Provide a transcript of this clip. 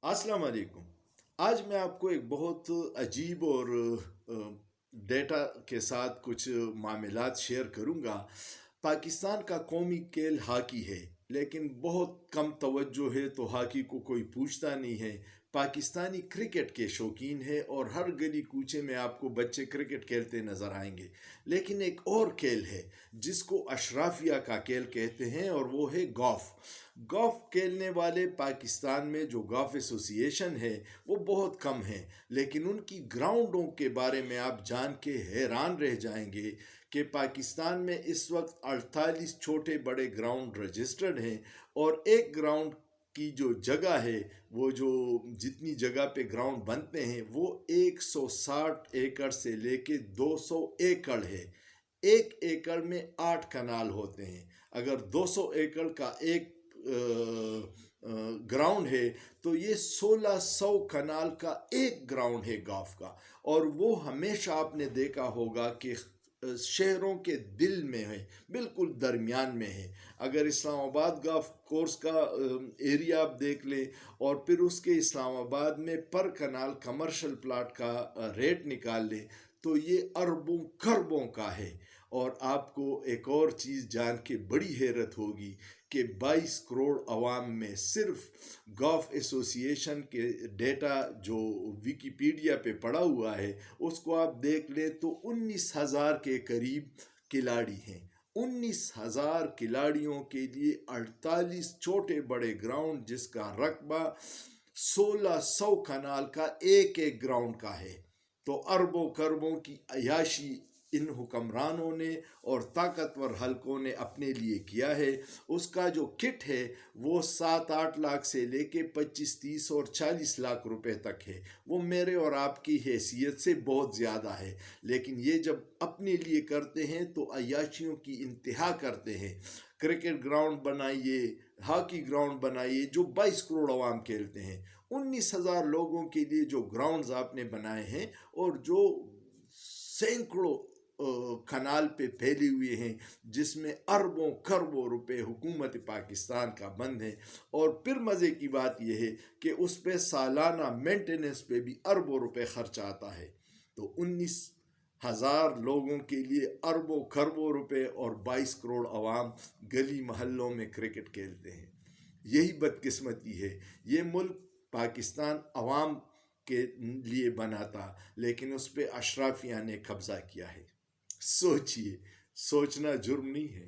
अस्सलाम वालेकुम। आज मैं आपको एक बहुत अजीब और डेटा के साथ कुछ मामलात शेयर करूंगा। पाकिस्तान का कौमी खेल हॉकी है, लेकिन बहुत कम तवज्जो है, तो हॉकी को कोई पूछता नहीं है। पाकिस्तानी क्रिकेट के शौकीन है और हर गली कूचे में आपको बच्चे क्रिकेट खेलते नज़र आएंगे। लेकिन एक और खेल है जिसको अशराफिया का खेल कहते हैं, और वो है गोल्फ। गोल्फ खेलने वाले पाकिस्तान में जो गोल्फ एसोसिएशन है वो बहुत कम है, लेकिन उनकी ग्राउंडों के बारे में आप जान के हैरान रह जाएंगे कि पाकिस्तान में इस वक्त 48 छोटे बड़े ग्राउंड रजिस्टर्ड हैं, और एक ग्राउंड की जो जगह है, वो जो जितनी जगह पे ग्राउंड बनते हैं वो 160 एकड़ से लेके 200 एकड़ है। एक एकड़ में 8 कनाल होते हैं। अगर 200 एकड़ का एक ग्राउंड है तो ये 1600 कनाल का एक ग्राउंड है गोल्फ का। और वो हमेशा आपने देखा होगा कि शहरों के दिल में है, बिल्कुल दरमियान में है। अगर इस्लामाबाद गोल्फ कोर्स का एरिया आप देख लें और फिर उसके इस्लामाबाद में पर कनाल कमर्शियल प्लाट का रेट निकाल लें, तो ये अरबों खरबों का है। और आपको एक और चीज़ जान के बड़ी हैरत होगी कि 22 करोड़ अवाम में सिर्फ गोल्फ एसोसिएशन के डेटा जो विकिपीडिया पे पड़ा हुआ है उसको आप देख लें तो 19,000 के करीब खिलाड़ी हैं। 19,000 खिलाड़ियों के लिए 48 छोटे बड़े ग्राउंड, जिसका रकबा 1600 कनाल का एक एक ग्राउंड का है। तो अरबों खरबों की अयाशी इन हुक्मरानों ने और ताकतवर हलकों ने अपने लिए किया है। उसका जो किट है वो 7-8 लाख से लेके 25, 30 और 40 लाख रुपए तक है। वो मेरे और आपकी हैसियत से बहुत ज़्यादा है, लेकिन ये जब अपने लिए करते हैं तो अयाशियों की इंतहा करते हैं। क्रिकेट ग्राउंड बनाइए, हॉकी ग्राउंड बनाइए जो 22 करोड़ अवाम खेलते हैं। 19,000 लोगों के लिए जो ग्राउंड्स आपने बनाए हैं और जो सैकड़ों कनाल पे फैले हुए हैं, जिसमें अरबों खरबों रुपए हुकूमत पाकिस्तान का बंद है। और फिर मज़े की बात यह है कि उस पर सालाना मेंटेनेंस पे भी अरबों रुपए खर्च आता है। तो 19,000 लोगों के लिए अरबों खरबों रुपए और 22 करोड़ अवाम गली महल्लों में क्रिकेट खेलते हैं। यही बदकिस्मती है। ये मुल्क पाकिस्तान अवाम के लिए बना था, लेकिन उस पर अशराफिया ने कब्जा किया है। सोचिए, सोचना जुर्म नहीं है।